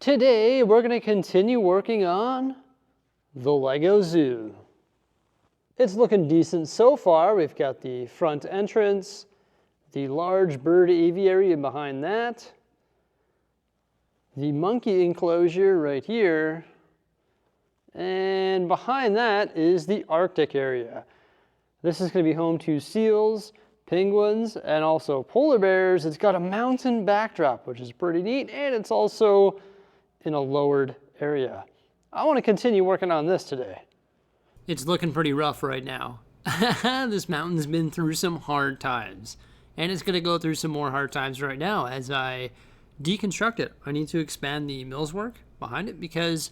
Today, we're going to continue working on the Lego Zoo. It's looking decent so far. We've got the front entrance, the large bird aviary behind that, the monkey enclosure right here, and behind that is the Arctic area. This is going to be home to seals, penguins, and also polar bears. It's got a mountain backdrop, which is pretty neat, and it's also in a lowered area. I want to continue working on this today. It's looking pretty rough right now. This mountain's been through some hard times, and it's going to go through some more hard times right now as I deconstruct it. I need to expand the mills work behind it because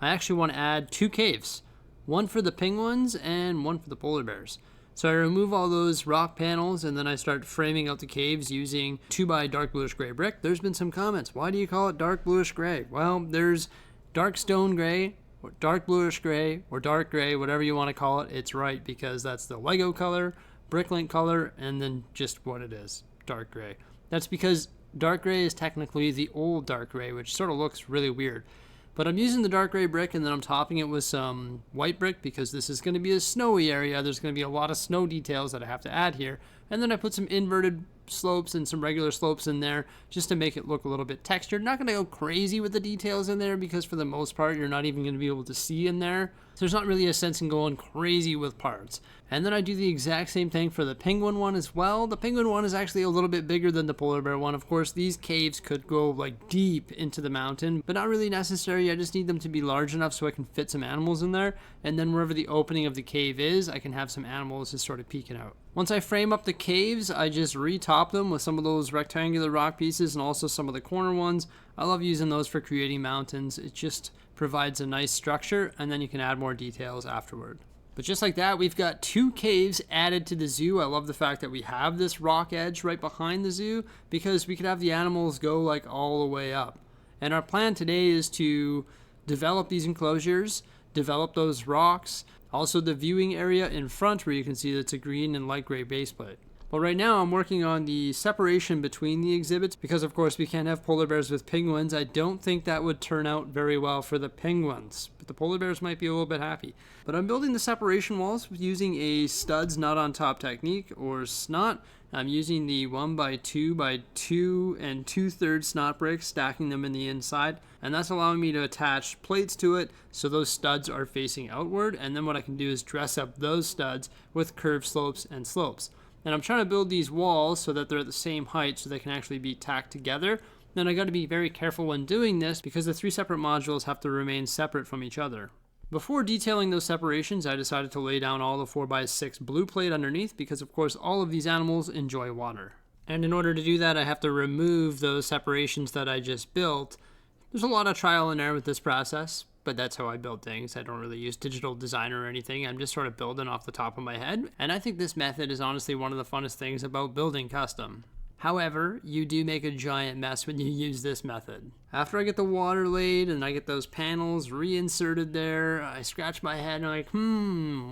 I actually want to add 2 caves, one for the penguins and one for the polar bears. So I remove all those rock panels and then I start framing out the caves using 2x dark bluish gray brick. There's been some comments. Why do you call it dark bluish gray? Well, there's dark stone gray, or dark bluish gray, or dark gray, whatever you want to call it. It's right because that's the Lego color, Bricklink color, and then just what it is, dark gray. That's because dark gray is technically the old dark gray, which sort of looks really weird. But I'm using the dark gray brick and then I'm topping it with some white brick because this is going to be a snowy area. There's going to be a lot of snow details that I have to add here. And then I put some inverted slopes and some regular slopes in there just to make it look a little bit textured. Not going to go crazy with the details in there because for the most part you're not even going to be able to see in there. So there's not really a sense in going crazy with parts. And then I do the exact same thing for the penguin one as well. The penguin one is actually a little bit bigger than the polar bear one. Of course, these caves could go like deep into the mountain, but not really necessary. I just need them to be large enough so I can fit some animals in there. And then wherever the opening of the cave is, I can have some animals just sort of peeking out. Once I frame up the caves, I just retop them with some of those rectangular rock pieces and also some of the corner ones. I love using those for creating mountains. It just provides a nice structure and then you can add more details afterward. But just like that, we've got 2 caves added to the zoo. I love the fact that we have this rock edge right behind the zoo because we could have the animals go like all the way up. And our plan today is to develop these enclosures, develop those rocks, also the viewing area in front where you can see that it's a green and light gray base plate. But right now I'm working on the separation between the exhibits because of course we can't have polar bears with penguins. I don't think that would turn out very well for the penguins, but the polar bears might be a little bit happy. But I'm building the separation walls using a studs not on top technique, or snot. I'm using the 1x2x2 and 2/3 snot bricks, stacking them in the inside, and that's allowing me to attach plates to it so those studs are facing outward, and then what I can do is dress up those studs with curved slopes and slopes. And I'm trying to build these walls so that they're at the same height so they can actually be tacked together. Then I got to be very careful when doing this because the 3 separate modules have to remain separate from each other. Before detailing those separations, I decided to lay down all the 4x6 blue plate underneath because of course all of these animals enjoy water. And in order to do that, I have to remove those separations that I just built. There's a lot of trial and error with this process, but that's how I build things. I don't really use digital design or anything. I'm just sort of building off the top of my head. And I think this method is honestly one of the funnest things about building custom. However, you do make a giant mess when you use this method. After I get the water laid and I get those panels reinserted there, I scratch my head and I'm like,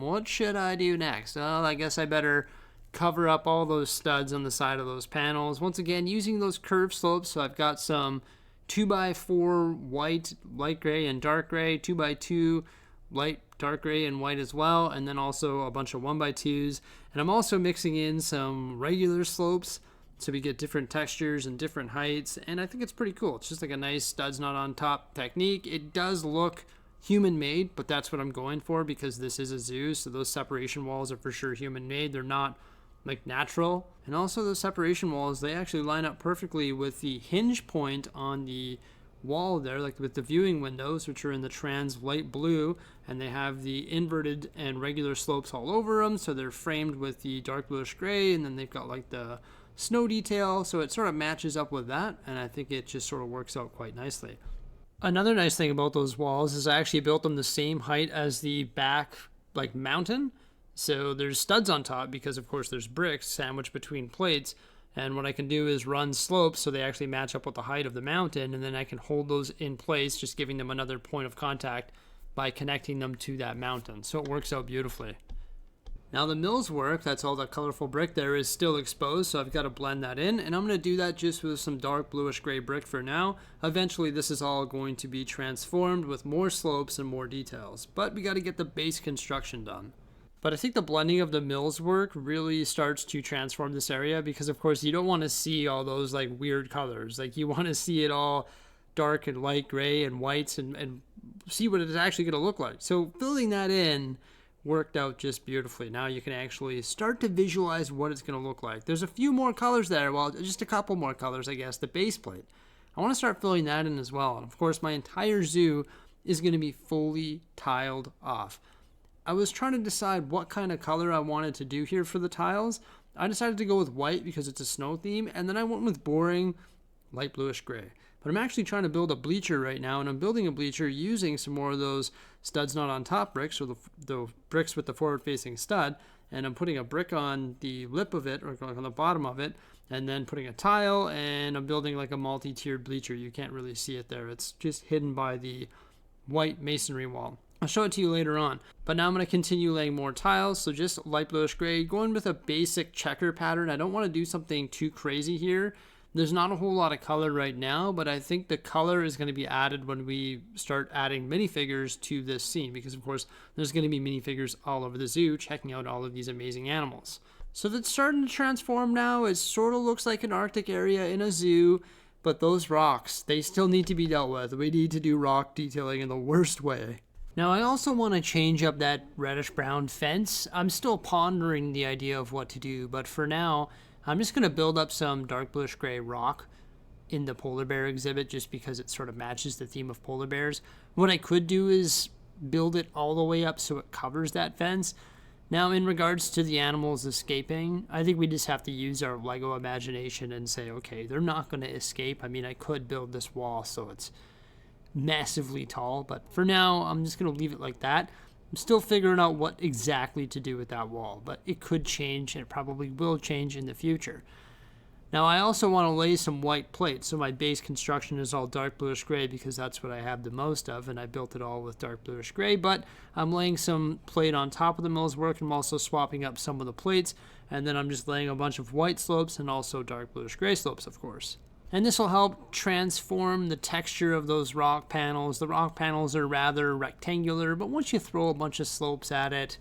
what should I do next? Well, I guess I better cover up all those studs on the side of those panels. Once again, using those curved slopes, so I've got some 2x4 white, light gray, and dark gray, 2x2 light, dark gray, and white as well, and then also a bunch of 1x2s. And I'm also mixing in some regular slopes so we get different textures and different heights, and I think it's pretty cool. It's just like a nice studs not on top technique. It does look human made, but that's what I'm going for because this is a zoo, so those separation walls are for sure human made. They're not like natural. And also those separation walls, they actually line up perfectly with the hinge point on the wall there, like with the viewing windows, which are in the trans light blue, and they have the inverted and regular slopes all over them, so they're framed with the dark bluish gray, and then they've got like the snow detail, so it sort of matches up with that, and I think it just sort of works out quite nicely. Another nice thing about those walls is I actually built them the same height as the back like mountain. So there's studs on top because of course there's bricks sandwiched between plates, and what I can do is run slopes so they actually match up with the height of the mountain, and then I can hold those in place, just giving them another point of contact by connecting them to that mountain. So it works out beautifully. Now the mill's work, that's all that colorful brick there, is still exposed, so I've got to blend that in, and I'm going to do that just with some dark bluish gray brick for now. Eventually this is all going to be transformed with more slopes and more details, but we got to get the base construction done. But I think the blending of the mill's work really starts to transform this area, because of course you don't want to see all those like weird colors. Like you want to see it all dark and light gray and whites and see what it's actually going to look like. So filling that in worked out just beautifully. Now you can actually start to visualize what it's going to look like. There's a few more colors there, well, just a couple more colors, I guess. The base plate, I want to start filling that in as well. And of course my entire zoo is going to be fully tiled off. I was trying to decide what kind of color I wanted to do here for the tiles. I decided to go with white because it's a snow theme, and then I went with boring light bluish gray. But I'm actually trying to build a bleacher right now, and I'm building a bleacher using some more of those studs not on top bricks, or the bricks with the forward facing stud, and I'm putting a brick on the lip of it, or on the bottom of it, and then putting a tile, and I'm building like a multi-tiered bleacher. You can't really see it there. It's just hidden by the white masonry wall. I'll show it to you later on. But now I'm going to continue laying more tiles, so just light bluish gray, going with a basic checker pattern. I don't want to do something too crazy here. There's not a whole lot of color right now, but I think the color is going to be added when we start adding minifigures to this scene, because of course there's going to be minifigures all over the zoo checking out all of these amazing animals. So that's starting to transform now. It sort of looks like an Arctic area in a zoo, but those rocks, they still need to be dealt with. We need to do rock detailing in the worst way. Now I also want to change up that reddish brown fence. I'm still pondering the idea of what to do, but for now I'm just going to build up some dark bluish gray rock in the polar bear exhibit just because it sort of matches the theme of polar bears. What I could do is build it all the way up so it covers that fence. Now in regards to the animals escaping, I think we just have to use our Lego imagination and say, okay, they're not going to escape. I mean, I could build this wall so it's massively tall, but for now I'm just going to leave it like that. I'm still figuring out what exactly to do with that wall, but it could change, and it probably will change in the future. Now I also want to lay some white plates, so my base construction is all dark bluish gray because that's what I have the most of, and I built it all with dark bluish gray, but I'm laying some plate on top of the mill's work. I'm also swapping up some of the plates, and then I'm just laying a bunch of white slopes and also dark bluish gray slopes, of course. And this will help transform the texture of those rock panels. The rock panels are rather rectangular, but once you throw a bunch of slopes at it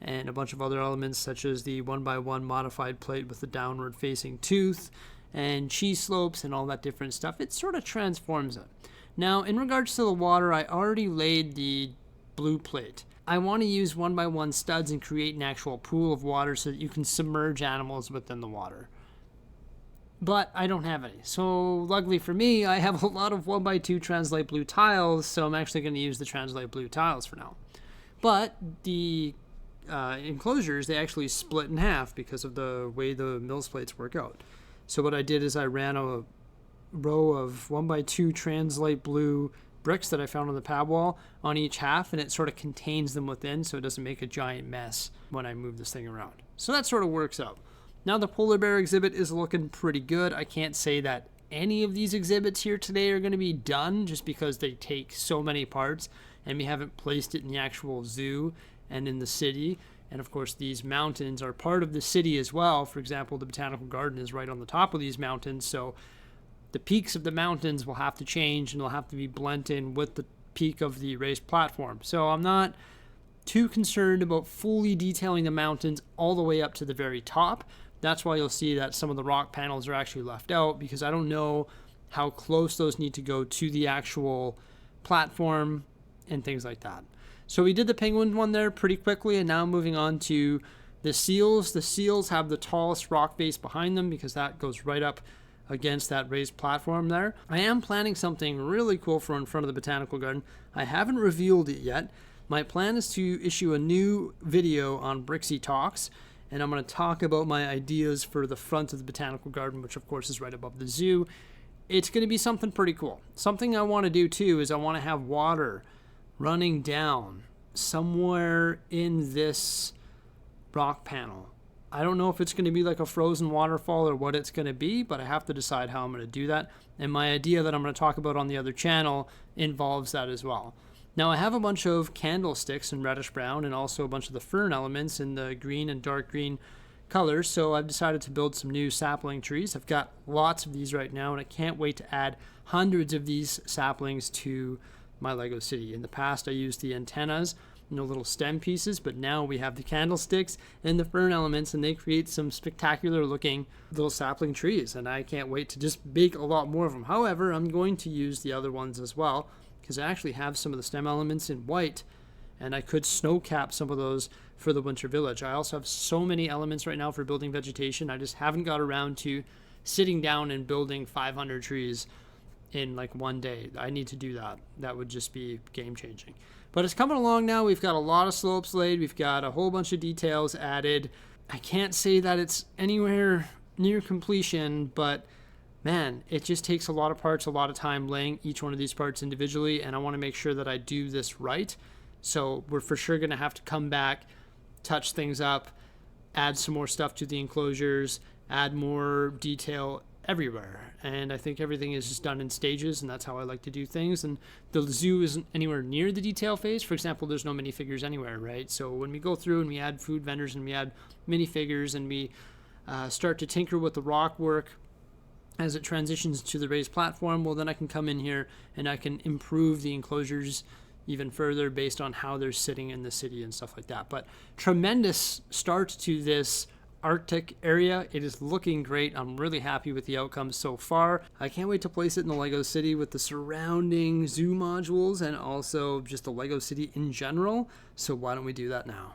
and a bunch of other elements such as the 1x1 modified plate with the downward facing tooth and cheese slopes and all that different stuff, it sort of transforms it. Now in regards to the water, I already laid the blue plate. I want to use 1x1 studs and create an actual pool of water so that you can submerge animals within the water. But I don't have any. So luckily for me, I have a lot of 1x2 Translite Blue tiles, so I'm actually going to use the Translite Blue tiles for now. But the enclosures, they actually split in half because of the way the mill's plates work out. So what I did is I ran a row of 1x2 Translite Blue bricks that I found on the pad wall on each half, and it sort of contains them within so it doesn't make a giant mess when I move this thing around. So that sort of works out. Now the polar bear exhibit is looking pretty good. I can't say that any of these exhibits here today are going to be done just because they take so many parts and we haven't placed it in the actual zoo and in the city. And of course these mountains are part of the city as well. For example, the botanical garden is right on the top of these mountains, so the peaks of the mountains will have to change and they'll have to be blended in with the peak of the raised platform. So I'm not too concerned about fully detailing the mountains all the way up to the very top. That's why you'll see that some of the rock panels are actually left out, because I don't know how close those need to go to the actual platform and things like that. So we did the penguin one there pretty quickly, and now moving on to the seals. The seals have the tallest rock face behind them because that goes right up against that raised platform there. I am planning something really cool for in front of the botanical garden. I haven't revealed it yet. My plan is to issue a new video on Bricksie Talks, and I'm going to talk about my ideas for the front of the botanical garden, which of course is right above the zoo. It's going to be something pretty cool. Something I want to do too is I want to have water running down somewhere in this rock panel. I don't know if it's going to be like a frozen waterfall or what it's going to be, but I have to decide how I'm going to do that. And my idea that I'm going to talk about on the other channel involves that as well. Now I have a bunch of candlesticks in reddish brown and also a bunch of the fern elements in the green and dark green colors, so I've decided to build some new sapling trees. I've got lots of these right now, and I can't wait to add hundreds of these saplings to my Lego city. In the past, I used the antennas, little stem pieces, but now we have the candlesticks and the fern elements, and they create some spectacular looking little sapling trees, and I can't wait to just bake a lot more of them. However, I'm going to use the other ones as well, because I actually have some of the stem elements in white, and I could snow cap some of those for the winter village. I also have so many elements right now for building vegetation. I just haven't got around to sitting down and building 500 trees in like one day. I need to do that. That would just be game changing. But it's coming along now. We've got a lot of slopes laid. We've got a whole bunch of details added. I can't say that it's anywhere near completion, but man, it just takes a lot of parts, a lot of time laying each one of these parts individually, and I want to make sure that I do this right. So we're for sure going to have to come back, touch things up, add some more stuff to the enclosures, add more detail everywhere. And I think everything is just done in stages, and that's how I like to do things. And the zoo isn't anywhere near the detail phase. For example, there's no minifigures anywhere, right? So when we go through and we add food vendors and we add minifigures and we start to tinker with the rock work as it transitions to the raised platform, well, then I can come in here and I can improve the enclosures even further based on how they're sitting in the city and stuff like that. But tremendous start to this Arctic area. It is looking great. I'm really happy with the outcome so far. I can't wait to place it in the Lego City with the surrounding zoo modules and also just the Lego City in general. So why don't we do that now?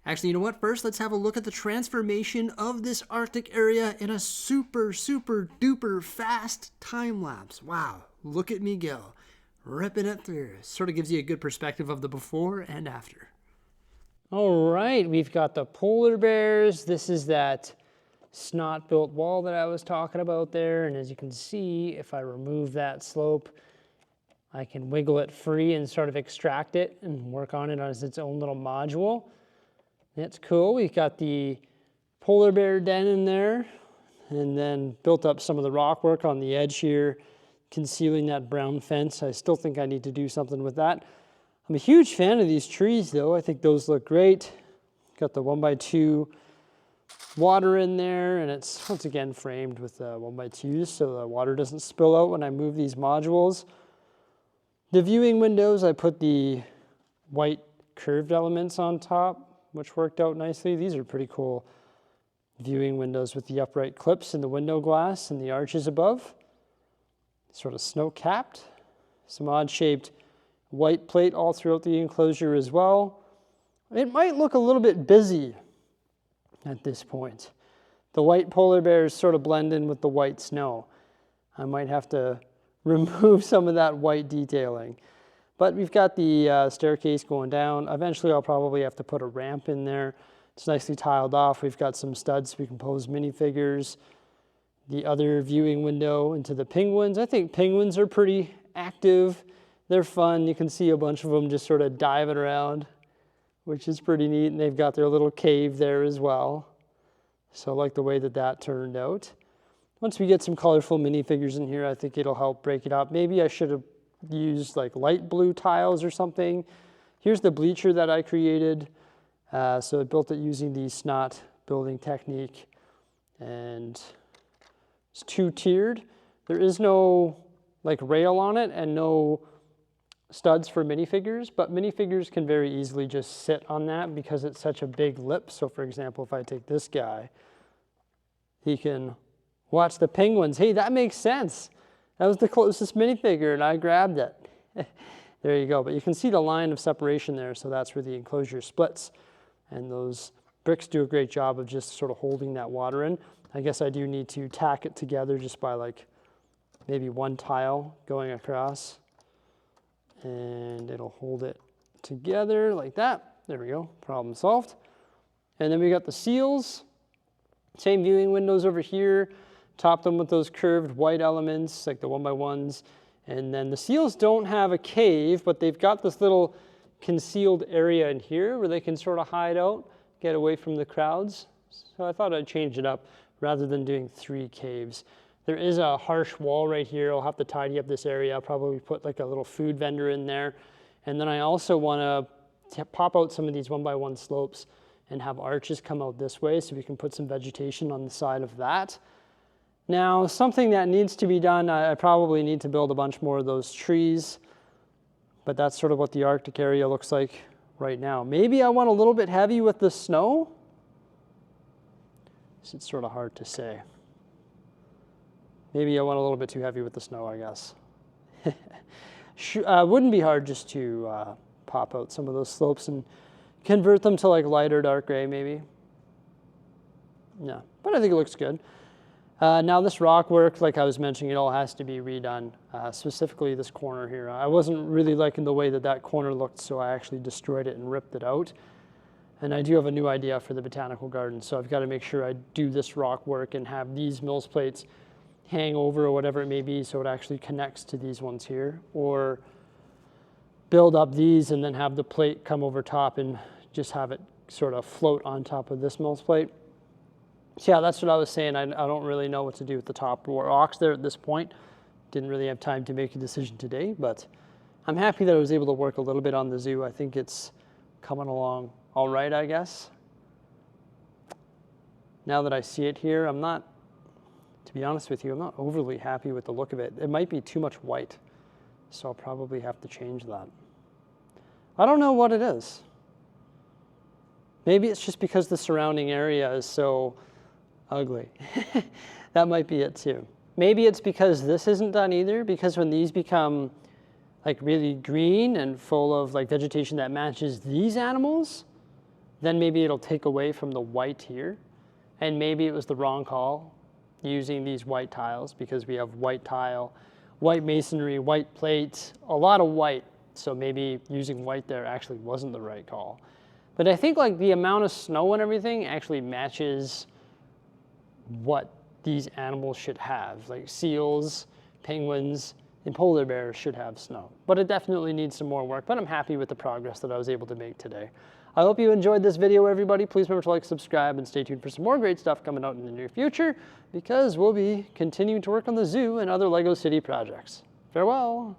Actually, you know what? First, let's have a look at the transformation of this Arctic area in a super, super duper fast time lapse. Wow, look at me go. Ripping it through. Sort of gives you a good perspective of the before and after. All right, we've got the polar bears. This is that snot-built wall that I was talking about there. And as you can see, if I remove that slope, I can wiggle it free and sort of extract it and work on it as its own little module. That's cool. We've got the polar bear den in there, and then built up some of the rock work on the edge here, concealing that brown fence. I still think I need to do something with that. I'm a huge fan of these trees, though. I think those look great. Got the 1x2 water in there, and it's once again framed with 1x2s so the water doesn't spill out when I move these modules. The viewing windows, I put the white curved elements on top, which worked out nicely. These are pretty cool viewing windows with the upright clips in the window glass and the arches above. Sort of snow-capped. Some odd-shaped white plate all throughout the enclosure as well. It might look a little bit busy at this point. The white polar bears sort of blend in with the white snow. I might have to remove some of that white detailing. But we've got the staircase going down. Eventually I'll probably have to put a ramp in there. It's nicely tiled off. We've got some studs so we can pose minifigures. The other viewing window into the penguins. I think penguins are pretty active. They're fun. You can see a bunch of them just sort of diving around, which is pretty neat. And they've got their little cave there as well. So I like the way that that turned out. Once we get some colorful minifigures in here, I think it'll help break it up. Maybe I should have used like light blue tiles or something. Here's the bleacher that I created. So I built it using the snot building technique. And it's two-tiered. There is no like rail on it and no studs for minifigures, but minifigures can very easily just sit on that because it's such a big lip. So for example, if I take this guy, he can watch the penguins. Hey, that makes sense. That was the closest minifigure and I grabbed it. There you go. But you can see the line of separation there. So that's where the enclosure splits. And those bricks do a great job of just sort of holding that water in. I guess I do need to tack it together just by like maybe one tile going across. And it'll hold it together like that. There we go, problem solved. And then we got the seals. Same viewing windows over here. Top them with those curved white elements, like the 1x1s. And then the seals don't have a cave, but they've got this little concealed area in here where they can sort of hide out, get away from the crowds. So I thought I'd change it up rather than doing 3 caves. There is a harsh wall right here. I'll have to tidy up this area. I'll probably put like a little food vendor in there. And then I also want to pop out some of these 1x1 slopes and have arches come out this way so we can put some vegetation on the side of that. Now, something that needs to be done, I probably need to build a bunch more of those trees, but that's sort of what the Arctic area looks like right now. Maybe I want a little bit heavy with the snow. It's sort of hard to say. Maybe I went a little bit too heavy with the snow, I guess. Wouldn't be hard just to pop out some of those slopes and convert them to like lighter dark gray maybe. Yeah, but I think it looks good. Now this rock work, like I was mentioning, it all has to be redone, specifically this corner here. I wasn't really liking the way that that corner looked, so I actually destroyed it and ripped it out. And I do have a new idea for the botanical garden, so I've got to make sure I do this rock work and have these mills plates hang over or whatever it may be so it actually connects to these ones here, or build up these and then have the plate come over top and just have it sort of float on top of this mills plate. So yeah, that's what I was saying. I don't really know what to do with the top rocks there at this point. Didn't really have time to make a decision today, but I'm happy that I was able to work a little bit on the zoo. I think it's coming along all right, I guess. Now that I see it here, I'm not, to be honest with you, I'm not overly happy with the look of it. It might be too much white, so I'll probably have to change that. I don't know what it is. Maybe it's just because the surrounding area is so ugly. That might be it too. Maybe it's because this isn't done either, because when these become like really green and full of like vegetation that matches these animals, then maybe it'll take away from the white here. And maybe it was the wrong call using these white tiles, because we have white tile, white masonry, white plate, a lot of white. So maybe using white there actually wasn't the right call. But I think like the amount of snow and everything actually matches what these animals should have. Like seals, penguins, and polar bears should have snow. But it definitely needs some more work, but I'm happy with the progress that I was able to make today. I hope you enjoyed this video, everybody. Please remember to like, subscribe, and stay tuned for some more great stuff coming out in the near future, because we'll be continuing to work on the zoo and other LEGO City projects. Farewell.